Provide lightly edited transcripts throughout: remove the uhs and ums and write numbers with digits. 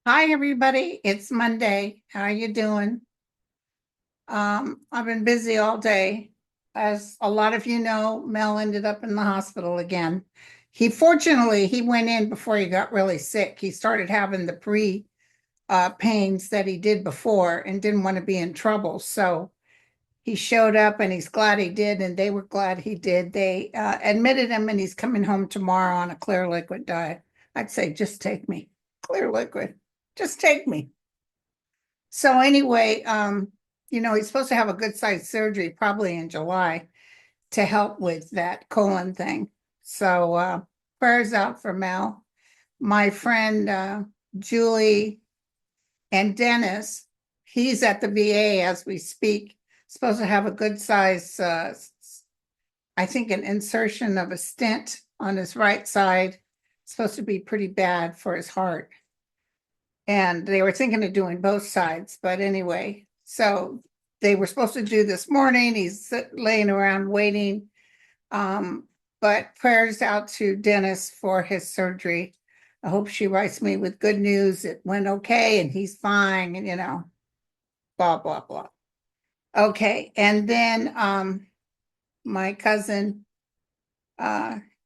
Hi, everybody. It's Monday. How you doing? I've been busy all day. As a lot of you know, Mel ended up in the hospital again. He went in before he got really sick. He started having the pre pains that he did before and didn't want to be in trouble. So he showed up and he's glad he did, and they were glad he did. They admitted him and he's coming home tomorrow on a clear liquid diet. I'd say, just take me. Clear liquid. Just take me. So anyway, he's supposed to have a good sized surgery probably in July to help with that colon thing. So prayers out for Mel. My friend Julie and Dennis, he's at the VA as we speak, supposed to have a good size, I think an insertion of a stent on his right side, supposed to be pretty bad for his heart. And they were thinking of doing both sides, but anyway, so they were supposed to do this morning. He's laying around waiting. But prayers out to Dennis for his surgery. I hope she writes me with good news. It went okay and he's fine, and blah, blah, blah. Okay, and then my cousin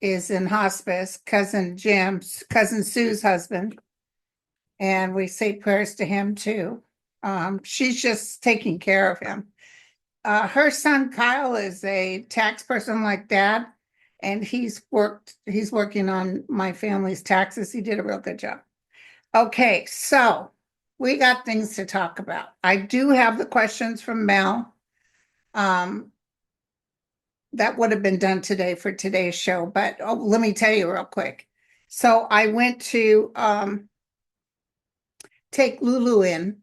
is in hospice, cousin Sue's husband, and we say prayers to him too. She's just taking care of him. Her son Kyle is a tax person like dad, and he's working on my family's taxes. He did a real good job. Okay, so we got things to talk about. I do have the questions from Mel. That would have been done today for today's show, but let me tell you real quick. So I went to take Lulu in,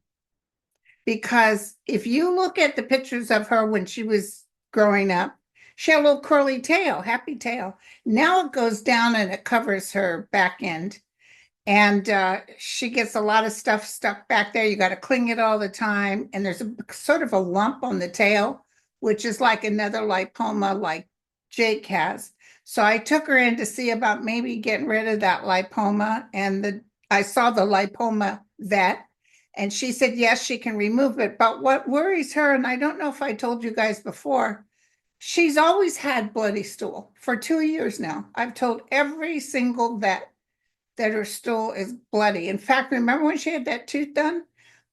because if you look at the pictures of her when she was growing up, she had a little curly tail, happy tail. Now it goes down and it covers her back end. And she gets a lot of stuff stuck back there. You got to clean it all the time. And there's a sort of a lump on the tail, which is like another lipoma like Jake has. So I took her in to see about maybe getting rid of that lipoma. And I saw the lipoma vet, and she said, yes, she can remove it. But what worries her, and I don't know if I told you guys before, she's always had bloody stool for 2 years now. I've told every single vet that her stool is bloody. In fact, remember when she had that tooth done?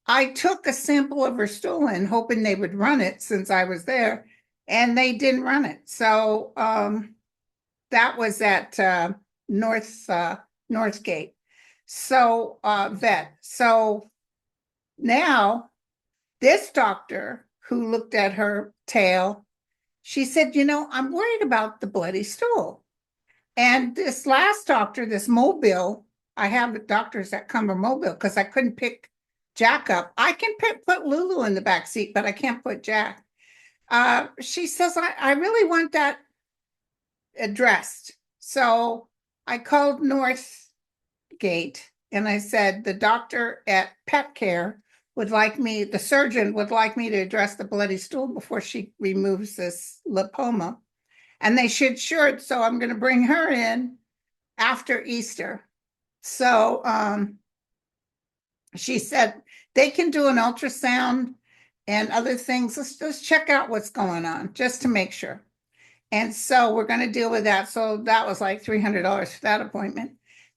I took a sample of her stool in, hoping they would run it since I was there, and they didn't run it. So that was at Northgate. So vet. So now this doctor who looked at her tail, she said, I'm worried about the bloody stool. And this last doctor, this Mobile, I have doctors that come from Mobile because I couldn't pick Jack up. I can put Lulu in the back seat, but I can't put Jack. She says, I really want that addressed. So I called Northgate and I said, the doctor at Pet Care the surgeon would like me to address the bloody stool before she removes this lipoma. And they should sure it. So I'm going to bring her in after Easter. So she said they can do an ultrasound and other things. Let's just check out what's going on just to make sure. And so we're going to deal with that. So that was like $300 for that appointment.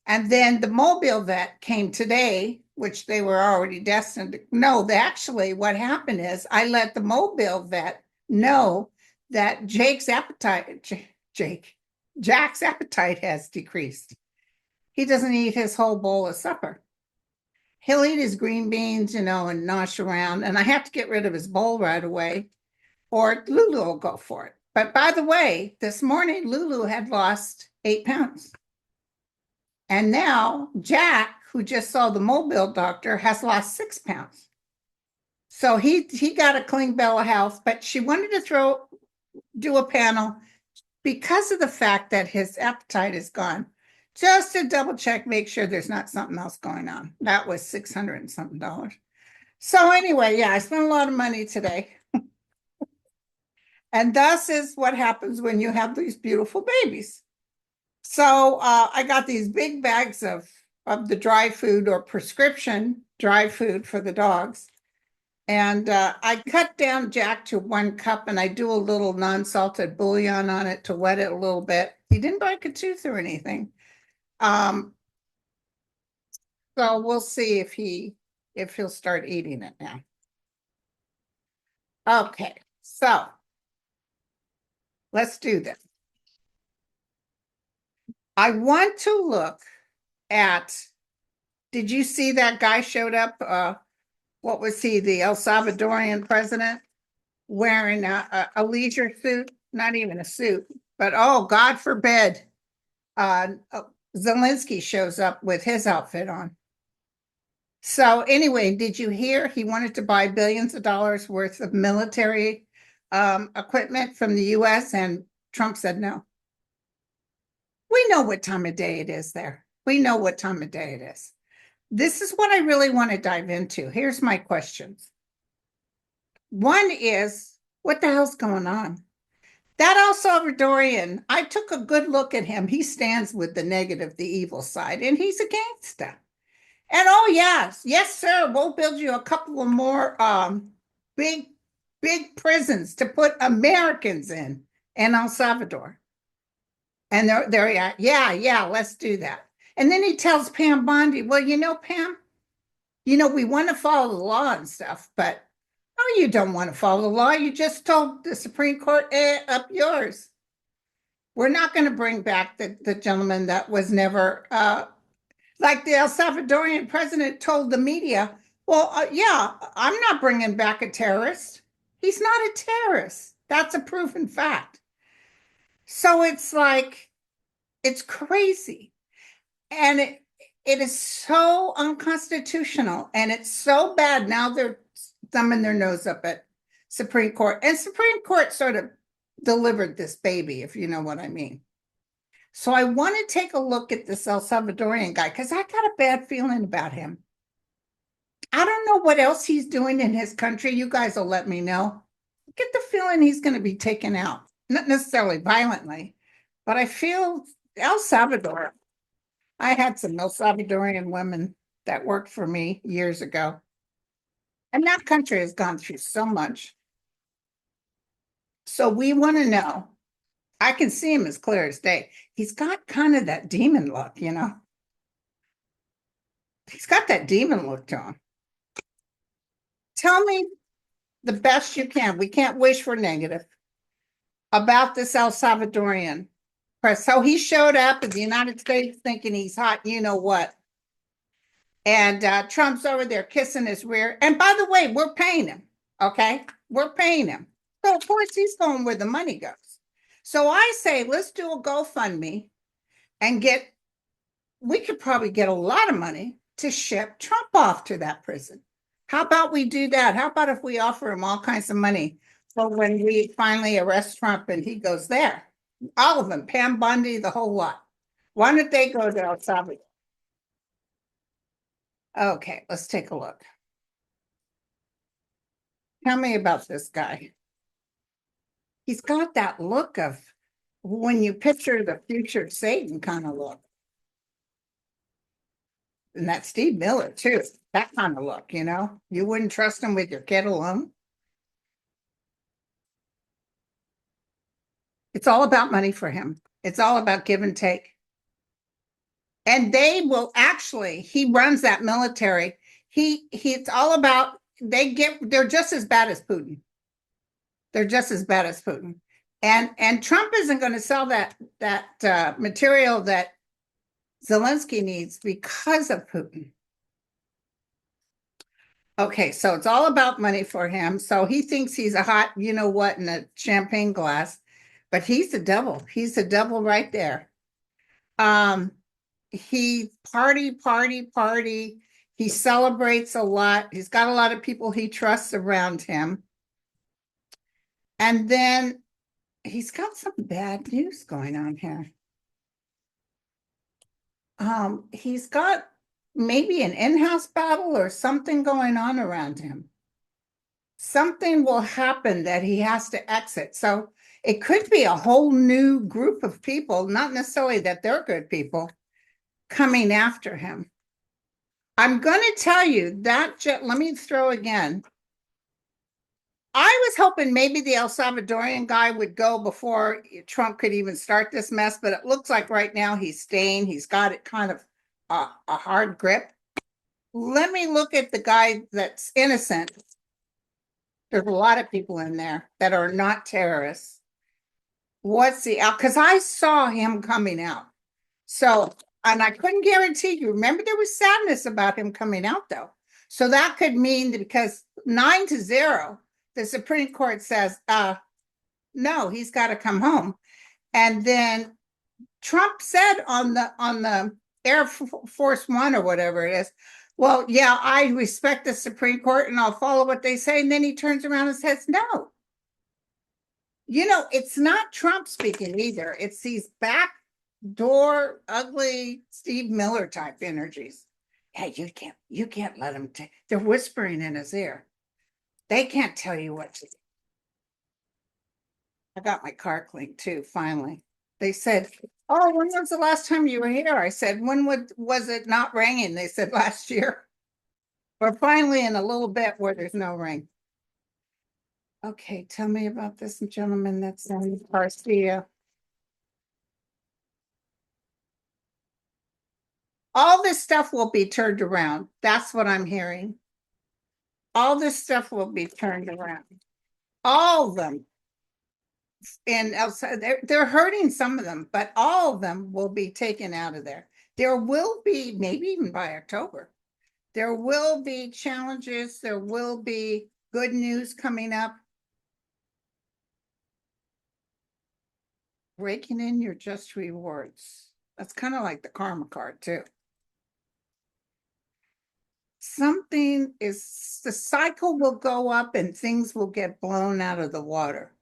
And then the Mobile vet came today, which they were already destined to. No, actually, what happened is I let the Mobile vet know that Jack's appetite has decreased. He doesn't eat his whole bowl of supper. He'll eat his green beans, and nosh around. And I have to get rid of his bowl right away, or Lulu will go for it. But by the way, this morning, Lulu had lost 8 pounds. And now Jack, who just saw the Mobile doctor, has lost 6 pounds. So he got a clean bill of health, but she wanted to do a panel because of the fact that his appetite is gone, just to double check, make sure there's not something else going on. That was $600 and something. So anyway, yeah, I spent a lot of money today. And thus is what happens when you have these beautiful babies. So I got these big bags of of the dry food or prescription dry food for the dogs. And I cut down Jack to 1 cup and I do a little non-salted bouillon on it to wet it a little bit. He didn't break a tooth or anything. So we'll see if he'll start eating it now. Okay, so let's do this. I want to look at, did you see that guy showed up? What was he, the El Salvadorian president, wearing a leisure suit? Not even a suit, but oh, God forbid, Zelensky shows up with his outfit on. So anyway, did you hear he wanted to buy billions of dollars worth of military equipment from the US and Trump said no? We know what time of day it is there. We know what time of day it is. This is what I really want to dive into. Here's my questions. One is, what the hell's going on? That El Salvadorian, I took a good look at him. He stands with the negative, the evil side, and he's a gangster. And oh yes, yes, sir, we'll build you a couple of more big prisons to put Americans in El Salvador. And they're yeah, let's do that. And then he tells Pam Bondi, well, Pam, we want to follow the law and stuff, but no, you don't want to follow the law. You just told the Supreme Court, up yours. We're not going to bring back the gentleman that was never, like the El Salvadorian president told the media, well, yeah, I'm not bringing back a terrorist. He's not a terrorist. That's a proven fact. So it's like, it's crazy. And it is so unconstitutional and it's so bad. Now they're thumbing their nose up at Supreme Court. And Supreme Court sort of delivered this baby, if you know what I mean. So I want to take a look at this El Salvadorian guy because I got a bad feeling about him. I don't know what else he's doing in his country. You guys will let me know. I get the feeling he's going to be taken out, not necessarily violently, but I feel El Salvador. I had some El Salvadorian women that worked for me years ago. And that country has gone through so much. So we want to know. I can see him as clear as day. He's got kind of that demon look, He's got that demon look to him. Tell me the best you can. We can't wish for negative about this El Salvadorian press. So he showed up in the United States thinking he's hot, you know what? And Trump's over there kissing his rear. And by the way, we're paying him. Okay, we're paying him. So of course he's going where the money goes. So I say, let's do a GoFundMe and we could probably get a lot of money to ship Trump off to that prison. How about we do that? How about if we offer him all kinds of money for when we finally arrest Trump and he goes there? All of them, Pam Bondi, the whole lot. Why don't they go to El Salvador? Okay, let's take a look. Tell me about this guy. He's got that look of when you picture the future Satan kind of look. And that Steve Miller too, that kind of look, you wouldn't trust him with your kid alone. It's all about money for him. It's all about give and take. And they will he runs that military. It's all about, they're just as bad as Putin. They're just as bad as Putin. And Trump isn't going to sell that material that Zelensky needs because of Putin. Okay, so it's all about money for him. So he thinks he's a hot, you know what, in a champagne glass, but he's the devil. He's the devil right there. He party. He celebrates a lot. He's got a lot of people he trusts around him. And then he's got some bad news going on here. He's got maybe an in-house battle or something going on around him. Something will happen that he has to exit. So it could be a whole new group of people, not necessarily that they're good people, coming after him. I'm going to tell you that, let me throw again. I was hoping maybe the El Salvadorian guy would go before Trump could even start this mess, but it looks like right now he's staying. He's got it kind of a hard grip. Let me look at the guy that's innocent. There's a lot of people in there that are not terrorists. What's the out? Because I saw him coming out. So, and I couldn't guarantee you. Remember, there was sadness about him coming out, though. So that could mean that because 9-0, the Supreme Court says, no, he's got to come home. And then Trump said on the Air Force One or whatever it is, well, yeah, I respect the Supreme Court and I'll follow what they say. And then he turns around and says, no. You know, it's not Trump speaking either. It's these backdoor, ugly Steve Miller type energies. Hey, you can't let them take. They're whispering in his ear. They can't tell you what to do. I got my car cleaned too, finally. They said, oh, when was the last time you were here? I said, when was it not raining? They said last year. We're finally in a little bit where there's no rain. Okay, tell me about this gentleman that's in Garcia. All this stuff will be turned around. That's what I'm hearing. All this stuff will be turned around. All of them. And they're hurting some of them, but all of them will be taken out of there. There will be, maybe even by October, there will be challenges. There will be good news coming up. Raking in your just rewards. That's kind of like the karma card too. Something is, the cycle will go up and things will get blown out of the water.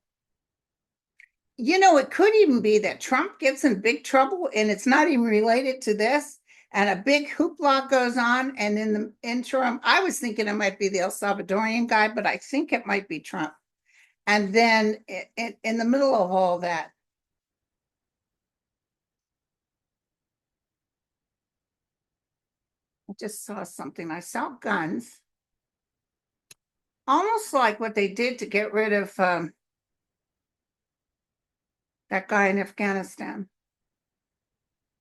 You know, it could even be that Trump gets in big trouble and it's not even related to this. And a big hoopla goes on. And in the interim, I was thinking it might be the El Salvadorian guy, but I think it might be Trump. And then in the middle of all that, I just saw something. I saw guns, almost like what they did to get rid of that guy in Afghanistan.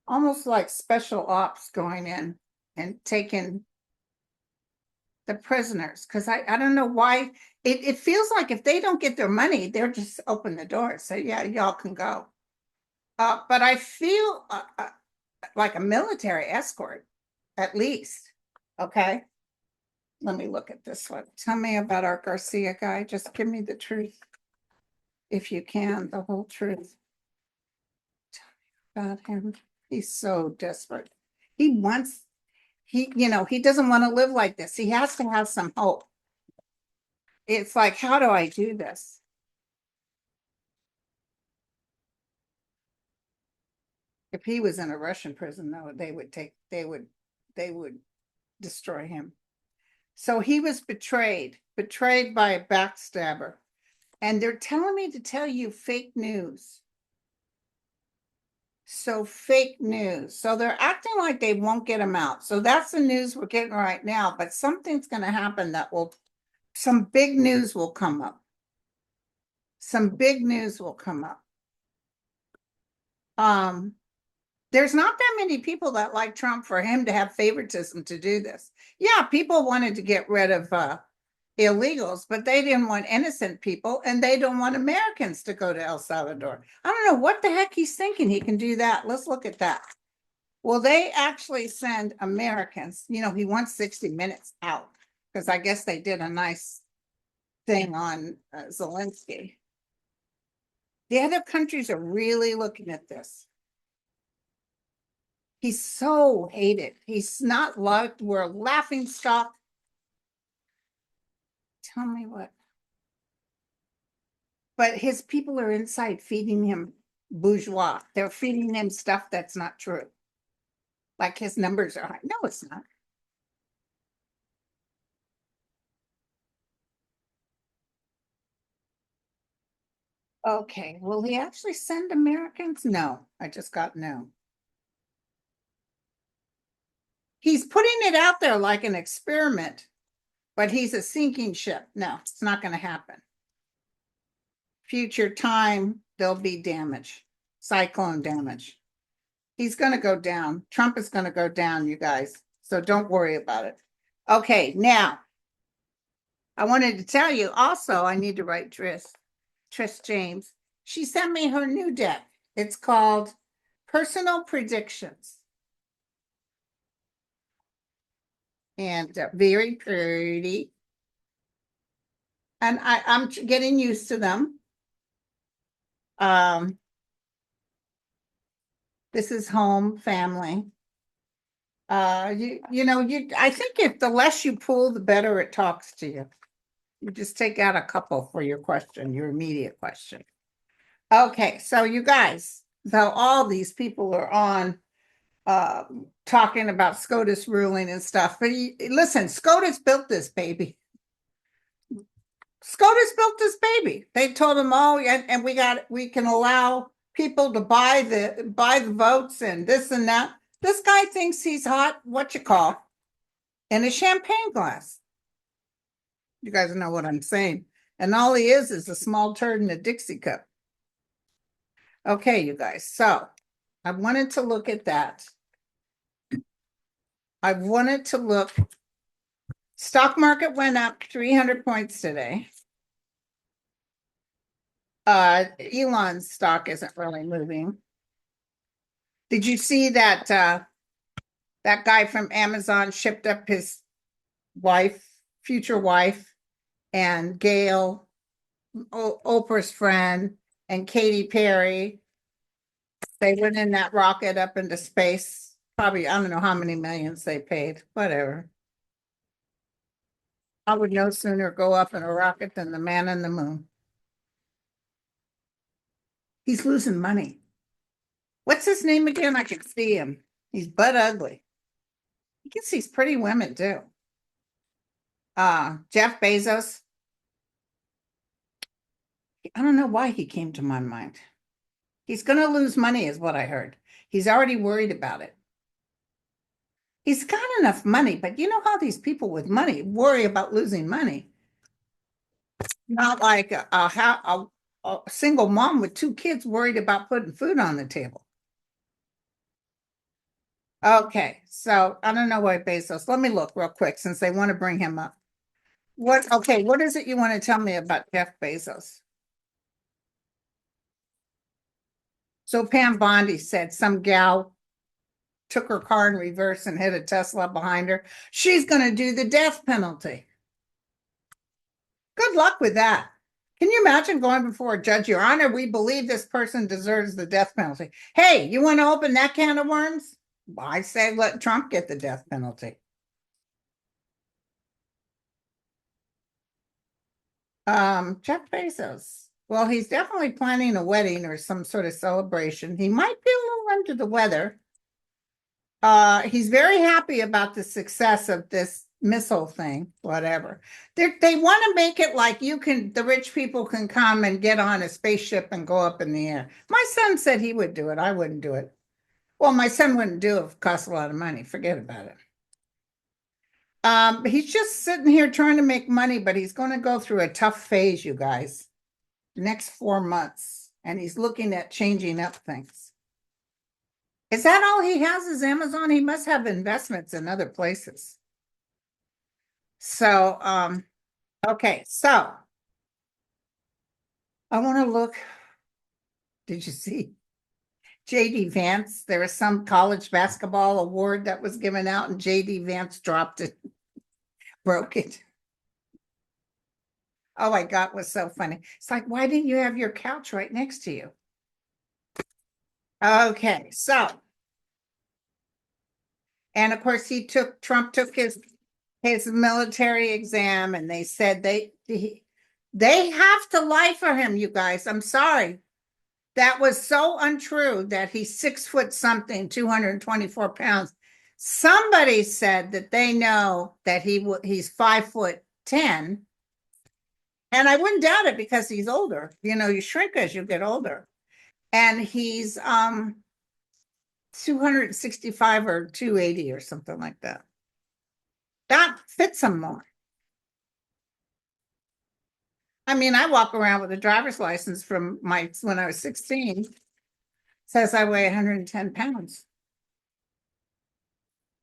Almost like special ops going in and taking the prisoners. Because I don't know why. It feels like if they don't get their money, they're just open the door. So yeah, y'all can go. But I feel like a military escort, at least. Okay. Let me look at this one. Tell me about our Garcia guy. Just give me the truth. If you can, the whole truth. Tell me about him. He's so desperate. He wants, he doesn't want to live like this. He has to have some hope. It's like, how do I do this? If he was in a Russian prison, though, they would destroy him. So he was betrayed by a backstabber. And they're telling me to tell you fake news. So fake news. So they're acting like they won't get him out. So that's the news we're getting right now. But something's going to happen that some big news will come up. Some big news will come up. There's not that many people that like Trump for him to have favoritism to do this. Yeah, people wanted to get rid of illegals, but they didn't want innocent people, and they don't want Americans to go to El Salvador. I don't know what the heck he's thinking he can do that. Let's look at that. Well, they actually send Americans, he wants 60 Minutes out because I guess they did a nice thing on Zelensky. The other countries are really looking at this. He's so hated. He's not loved. We're a laughing stock. Tell me what. But his people are inside feeding him bourgeois. They're feeding him stuff that's not true. Like his numbers are high. No, it's not. Okay, will he actually send Americans? No, I just got no. He's putting it out there like an experiment, but he's a sinking ship. No, it's not going to happen. Future time, there'll be damage, cyclone damage. He's going to go down. Trump is going to go down, you guys. So don't worry about it. Okay, now I wanted to tell you also, I need to write Trish James. She sent me her new deck. It's called Personal Predictions. And very pretty. And I'm getting used to them. This is home, family. I think if the less you pull, the better it talks to you. You just take out a couple for your question, your immediate question. Okay, so you guys, though all these people are on talking about SCOTUS ruling and stuff, but listen, SCOTUS built this baby. SCOTUS built this baby. They told them, oh, and we can allow people to buy the votes and this and that. This guy thinks he's hot, in a champagne glass. You guys know what I'm saying. And all he is a small turd in a Dixie cup. Okay, you guys. So I wanted to look at that. I wanted to look. Stock market went up 300 points today. Elon's stock isn't really moving. Did you see that that guy from Amazon shipped up his future wife, and Gail, Oprah's friend, and Katy Perry? They went in that rocket up into space. Probably, I don't know how many millions they paid. Whatever. I would no sooner go up in a rocket than the man on the moon. He's losing money. What's his name again? I can see him. He's butt ugly. He gets these pretty women too. Jeff Bezos. I don't know why he came to my mind. He's going to lose money, is what I heard. He's already worried about it. He's got enough money, but you know how these people with money worry about losing money. Not like a single mom with 2 kids worried about putting food on the table. Okay, so I don't know why Bezos. Let me look real quick since they want to bring him up. What is it you want to tell me about Jeff Bezos? So Pam Bondi said some gal took her car in reverse and hit a Tesla behind her. She's going to do the death penalty. Good luck with that. Can you imagine going before a judge? Your Honor, we believe this person deserves the death penalty. Hey, you want to open that can of worms? I say let Trump get the death penalty. Jeff Bezos. Well, he's definitely planning a wedding or some sort of celebration. He might be a little under the weather. He's very happy about the success of this missile thing, whatever. They want to make it like the rich people can come and get on a spaceship and go up in the air. My son said he would do it. I wouldn't do it. Well, my son wouldn't do it if it costs a lot of money. Forget about it. He's just sitting here trying to make money, but he's going to go through a tough phase, you guys, next 4 months. And he's looking at changing up things. Is that all he has is Amazon? He must have investments in other places. So, okay, so I want to look. Did you see JD Vance? There was some college basketball award that was given out, and JD Vance dropped it, broke it. Oh my God, it was so funny. It's like, why didn't you have your couch right next to you? Okay, so, and of course Trump took his military exam, and they said they have to lie for him, you guys. I'm sorry. That was so untrue that he's 6 foot something, 224 pounds. Somebody said that they know that he's 5'10". And I wouldn't doubt it because he's older. You shrink as you get older. And he's 265 or 280 or something like that. That fits him more. I mean, I walk around with a driver's license from when I was 16. Says I weigh 110 pounds.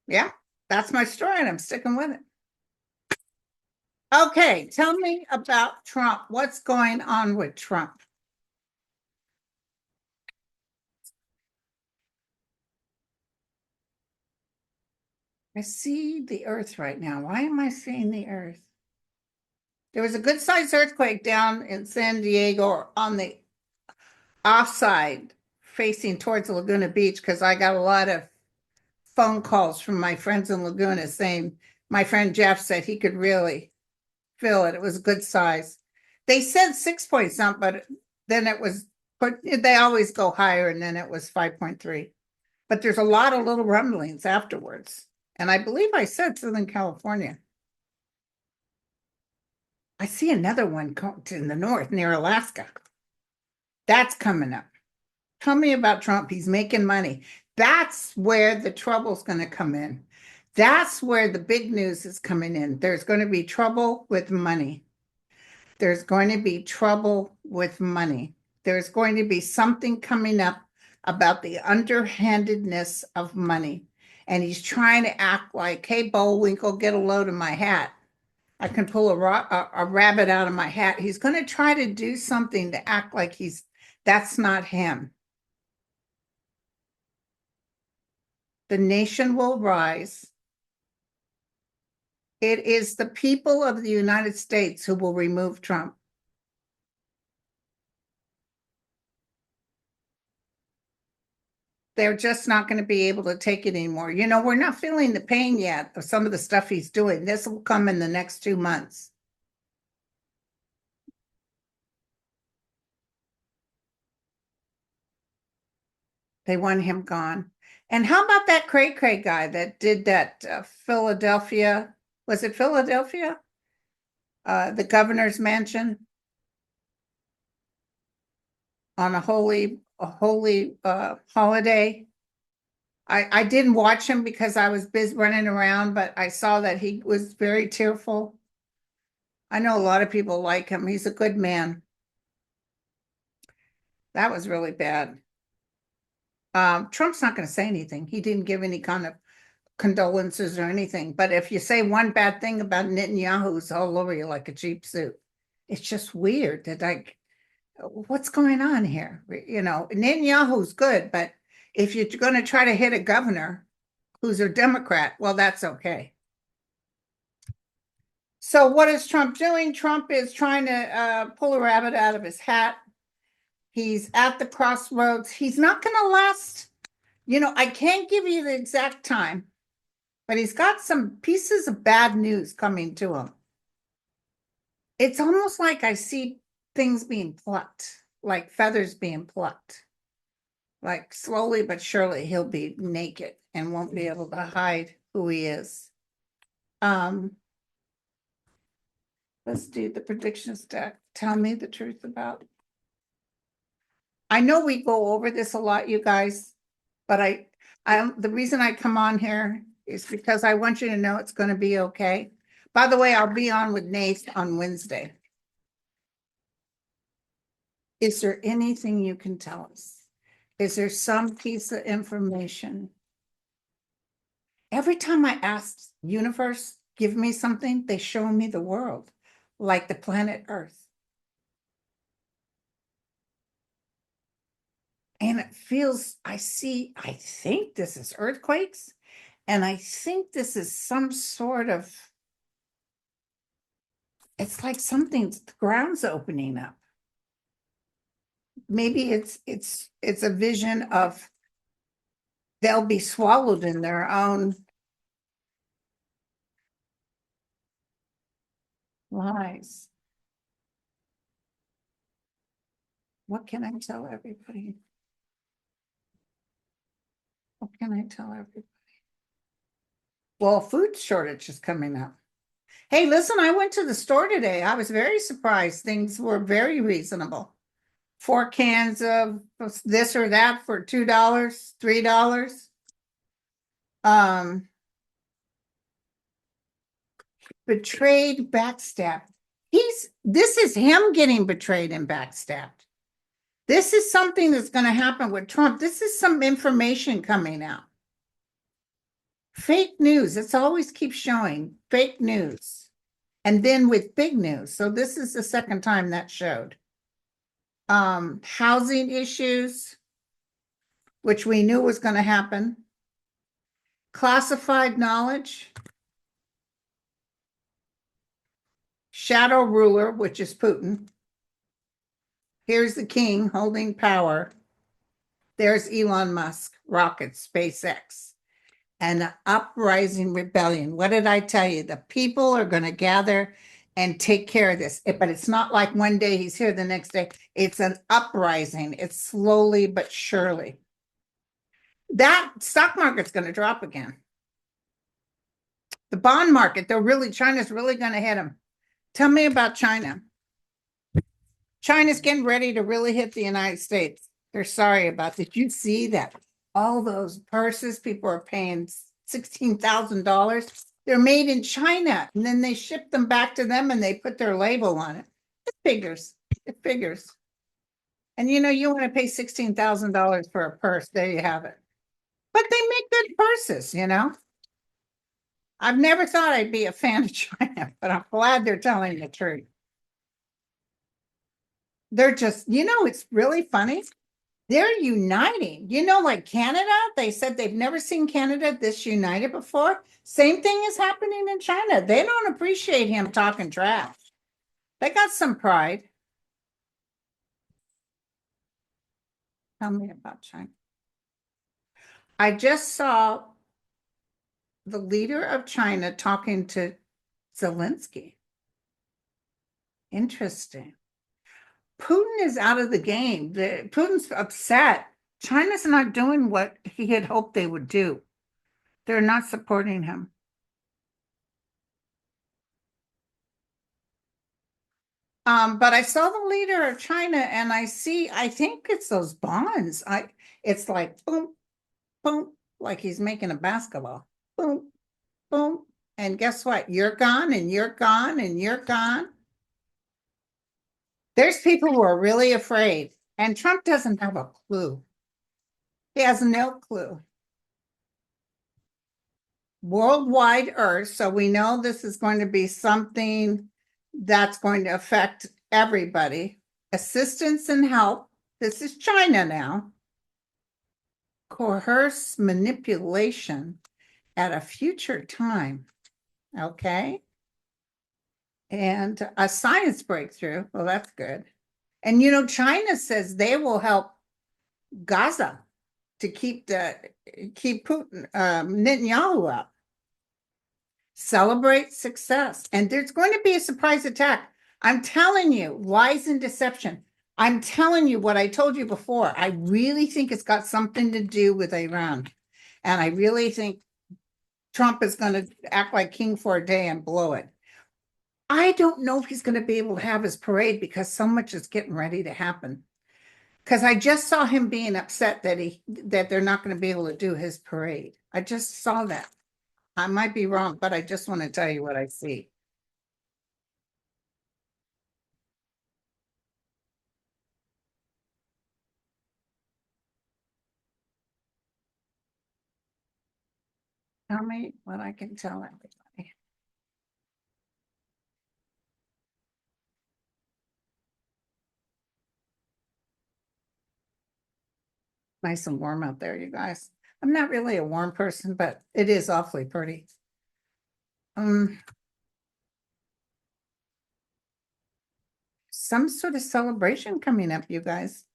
Yeah, that's my story, and I'm sticking with it. Okay, tell me about Trump. What's going on with Trump? I see the earth right now. Why am I seeing the earth? There was a good sized earthquake down in San Diego on the offside facing towards Laguna Beach because I got a lot of phone calls from my friends in Laguna saying my friend Jeff said he could really feel it. It was a good size. They said 6 point something, but then it was they always go higher, and then it was 5.3. But there's a lot of little rumblings afterwards. And I believe I said Southern California. I see another one in the north near Alaska. That's coming up. Tell me about Trump. He's making money. That's where the trouble's going to come in. That's where the big news is coming in. There's going to be trouble with money. There's going to be trouble with money. There's going to be something coming up about the underhandedness of money. And he's trying to act like, hey, Bullwinkle, get a load of my hat. I can pull a rabbit out of my hat. He's going to try to do something to act like that's not him. The nation will rise. It is the people of the United States who will remove Trump. They're just not going to be able to take it anymore. You know, we're not feeling the pain yet of some of the stuff he's doing. This will come in the next 2 months. They want him gone. And how about that cray-cray guy that did that Philadelphia? Was it Philadelphia? The governor's mansion on a holy holiday. I didn't watch him because I was busy running around, but I saw that he was very tearful. I know a lot of people like him. He's a good man. That was really bad. Trump's not going to say anything. He didn't give any kind of condolences or anything. But if you say one bad thing about Netanyahu, it's all over you like a cheap suit. It's just weird that, like, what's going on here? You know, Netanyahu's good, but if you're going to try to hit a governor who's a Democrat, well, that's okay. So what is Trump doing? Trump is trying to pull a rabbit out of his hat. He's at the crossroads. He's not going to last. You know, I can't give you the exact time, but he's got some pieces of bad news coming to him. It's almost like I see things being plucked, like feathers being plucked. Like slowly but surely he'll be naked and won't be able to hide who he is. Let's do the prediction stack. Tell me the truth about. I know we go over this a lot, you guys, but the reason I come on here is because I want you to know it's going to be okay. By the way, I'll be on with Nate on Wednesday. Is there anything you can tell us? Is there some piece of information? Every time I ask universe, give me something, they show me the world, like the planet Earth. And it feels, I think this is earthquakes, and I think this is some sort of, it's like the ground's opening up. Maybe it's a vision of they'll be swallowed in their own lies. What can I tell everybody? What can I tell everybody? Well, food shortage is coming up. Hey, listen, I went to the store today. I was very surprised. Things were very reasonable. 4 cans of this or that for $2, $3. Um, betrayed, backstabbed. This is him getting betrayed and backstabbed. This is something that's going to happen with Trump. This is some information coming out. Fake news. It's always keeps showing fake news. And then with big news. So this is the second time that showed. Housing issues, which we knew was going to happen. Classified knowledge. Shadow ruler, which is Putin. Here's the king holding power. There's Elon Musk, rockets, SpaceX, and an uprising rebellion. What did I tell you? The people are going to gather and take care of this. But it's not like one day he's here, the next day. It's an uprising. It's slowly but surely. That stock market's going to drop again. The bond market, China's really going to hit them. Tell me about China. China's getting ready to really hit the United States. They're sorry about that. Did you see that? All those purses, people are paying $16,000. They're made in China, and then they ship them back to them and they put their label on it. It figures. It figures. And you want to pay $16,000 for a purse. There you have it. But they make good purses, I've never thought I'd be a fan of China, but I'm glad they're telling the truth. They're just, it's really funny. They're uniting. Like Canada, they said they've never seen Canada this united before. Same thing is happening in China. They don't appreciate him talking trash. They got some pride. Tell me about China. I just saw the leader of China talking to Zelensky. Interesting. Putin is out of the game. Putin's upset. China's not doing what he had hoped they would do. They're not supporting him. But I saw the leader of China and I think it's those bonds. It's like boom, boom, like he's making a basketball. Boom, boom. And guess what? You're gone and you're gone and you're gone. There's people who are really afraid, and Trump doesn't have a clue. He has no clue. Worldwide Earth, so we know this is going to be something that's going to affect everybody. Assistance and help. This is China now. Coerce manipulation at a future time. Okay. And a science breakthrough. Well, that's good. And China says they will help Gaza to keep Putin, Netanyahu up. Celebrate success. And there's going to be a surprise attack. I'm telling you, lies and deception. I'm telling you what I told you before. I really think it's got something to do with Iran. And I really think Trump is going to act like king for a day and blow it. I don't know if he's going to be able to have his parade because so much is getting ready to happen. Because I just saw him being upset that they're not going to be able to do his parade. I just saw that. I might be wrong, but I just want to tell you what I see. Tell me what I can tell everybody. Nice and warm out there, you guys. I'm not really a warm person, but it is awfully pretty. Some sort of celebration coming up, you guys.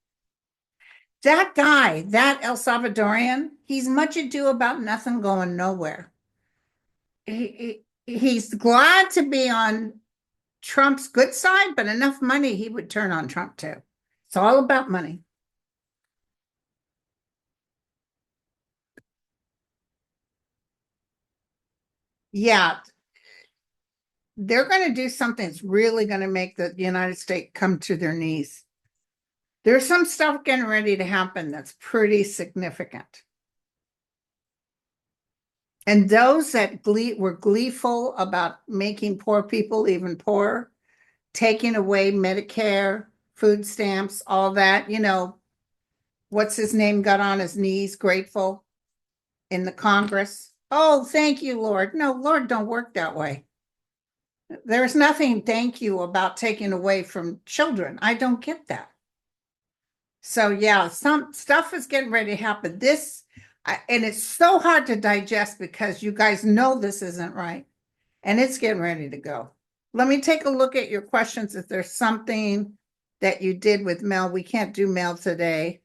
That guy, that El Salvadorian, he's much ado about nothing going nowhere. He's glad to be on Trump's good side, but enough money, he would turn on Trump too. It's all about money. Yeah, they're going to do something that's really going to make the United States come to their knees. There's some stuff getting ready to happen that's pretty significant. And those that were gleeful about making poor people even poorer, taking away Medicare, food stamps, all that, what's his name got on his knees, grateful in the Congress. Oh, thank you, Lord. No, Lord, don't work that way. There's nothing thank you about taking away from children. I don't get that. So yeah, some stuff is getting ready to happen. And it's so hard to digest because you guys know this isn't right. And it's getting ready to go. Let me take a look at your questions. If there's something that you did with Mel, we can't do Mel today.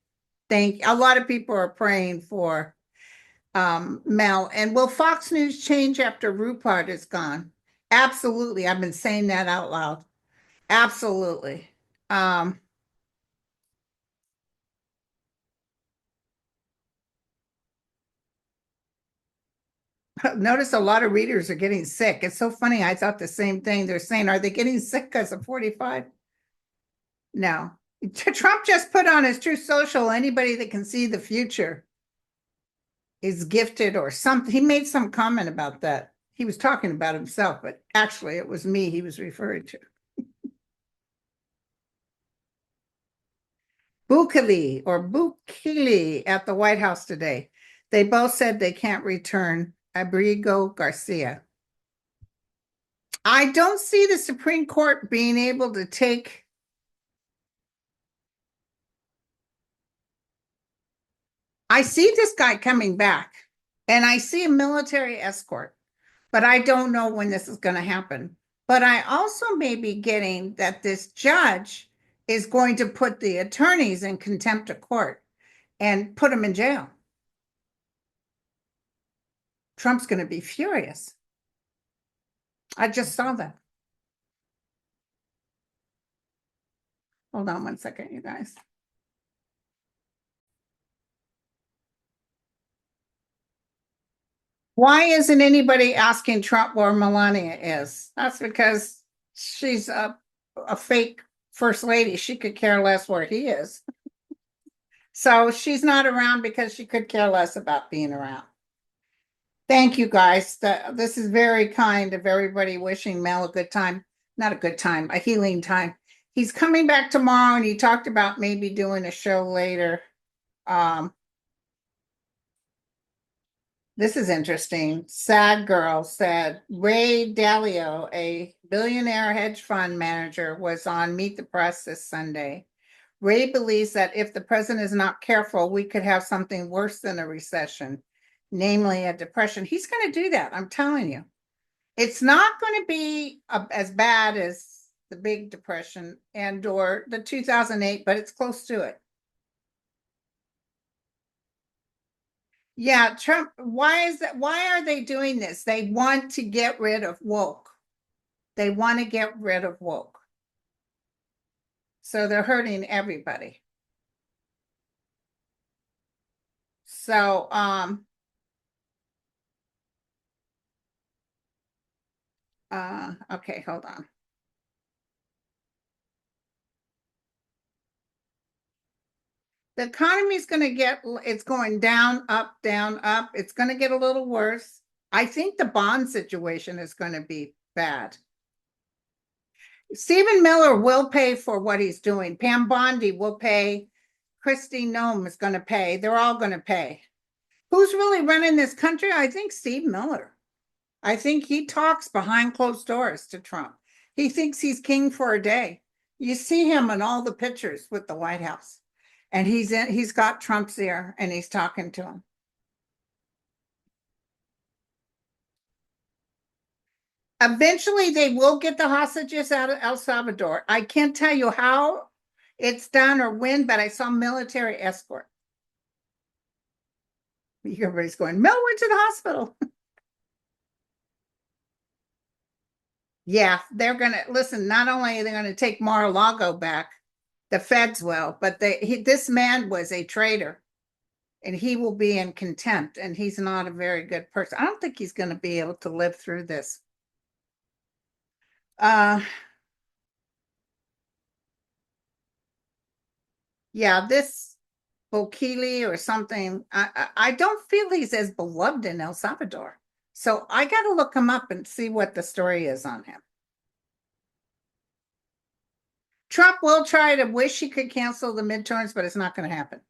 A lot of people are praying for Mel. And will Fox News change after Rupert is gone? Absolutely. I've been saying that out loud. Absolutely. Notice a lot of readers are getting sick. It's so funny. I thought the same thing. They're saying, are they getting sick because of 45? No. Trump just put on his True Social, anybody that can see the future is gifted or something. He made some comment about that. He was talking about himself, but actually it was me he was referring to. Bukele at the White House today. They both said they can't return. Abrigo Garcia. I don't see the Supreme Court being able to take. I see this guy coming back, and I see a military escort, but I don't know when this is going to happen. But I also may be getting that this judge is going to put the attorneys in contempt of court and put them in jail. Trump's going to be furious. I just saw that. Hold on one second, you guys. Why isn't anybody asking Trump where Melania is? That's because she's a fake first lady. She could care less where he is. So she's not around because she could care less about being around. Thank you, guys. This is very kind of everybody wishing Mel a good time. Not a good time, a healing time. He's coming back tomorrow, and he talked about maybe doing a show later. This is interesting. Sad Girl said Ray Dalio, a billionaire hedge fund manager, was on Meet the Press this Sunday. Ray believes that if the president is not careful, we could have something worse than a recession, namely a depression. He's going to do that. I'm telling you. It's not going to be as bad as the big depression or the 2008, but it's close to it. Yeah, Trump, why is that? Why are they doing this? They want to get rid of woke. They want to get rid of woke. So they're hurting everybody. So, okay, hold on. The economy is going to it's going down, up, down, up. It's going to get a little worse. I think the bond situation is going to be bad. Stephen Miller will pay for what he's doing. Pam Bondi will pay. Christy Nome is going to pay. They're all going to pay. Who's really running this country? I think Steve Miller. I think he talks behind closed doors to Trump. He thinks he's king for a day. You see him in all the pictures with the White House, and he's got Trump's ear, and he's talking to him. Eventually, they will get the hostages out of El Salvador. I can't tell you how it's done or when, but I saw military escort. Everybody's going, Mel went to the hospital. Yeah, they're going to listen. Not only are they going to take Mar-a-Lago back, the feds will, but this man was a traitor, and he will be in contempt, and he's not a very good person. I don't think he's going to be able to live through this. Yeah, this Bokili or something, I don't feel he's as beloved in El Salvador. So I got to look him up and see what the story is on him. Trump will try to wish he could cancel the midterms, but it's not going to happen.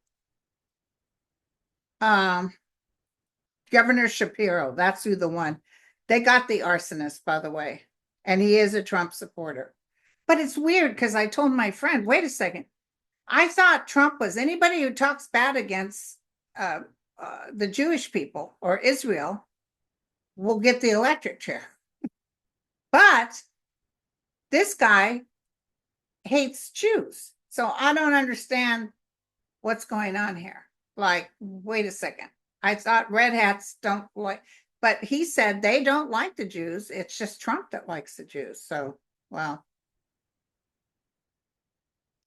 Governor Shapiro, that's who the one. They got the arsonist, by the way, and he is a Trump supporter. But it's weird because I told my friend, wait a second, I thought Trump was anybody who talks bad against the Jewish people or Israel will get the electric chair. But this guy hates Jews. So I don't understand what's going on here. Like, wait a second. I thought red hats don't like, but he said they don't like the Jews. It's just Trump that likes the Jews. So, well,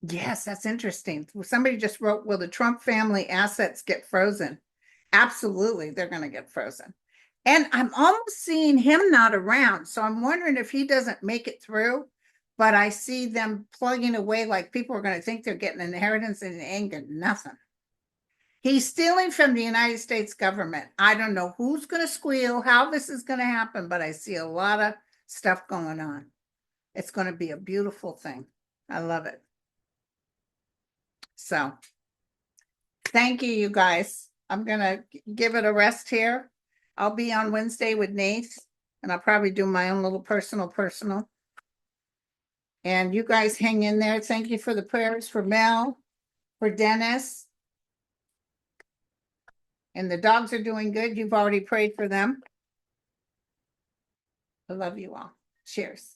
yes, that's interesting. Somebody just wrote, will the Trump family assets get frozen? Absolutely, they're going to get frozen. And I'm almost seeing him not around. So I'm wondering if he doesn't make it through, but I see them plugging away like people are going to think they're getting an inheritance and it ain't getting nothing. He's stealing from the United States government. I don't know who's going to squeal, how this is going to happen, but I see a lot of stuff going on. It's going to be a beautiful thing. I love it. So thank you, you guys. I'm going to give it a rest here. I'll be on Wednesday with Nate, and I'll probably do my own little personal. And you guys hang in there. Thank you for the prayers for Mel, for Dennis. And the dogs are doing good. You've already prayed for them. I love you all. Cheers.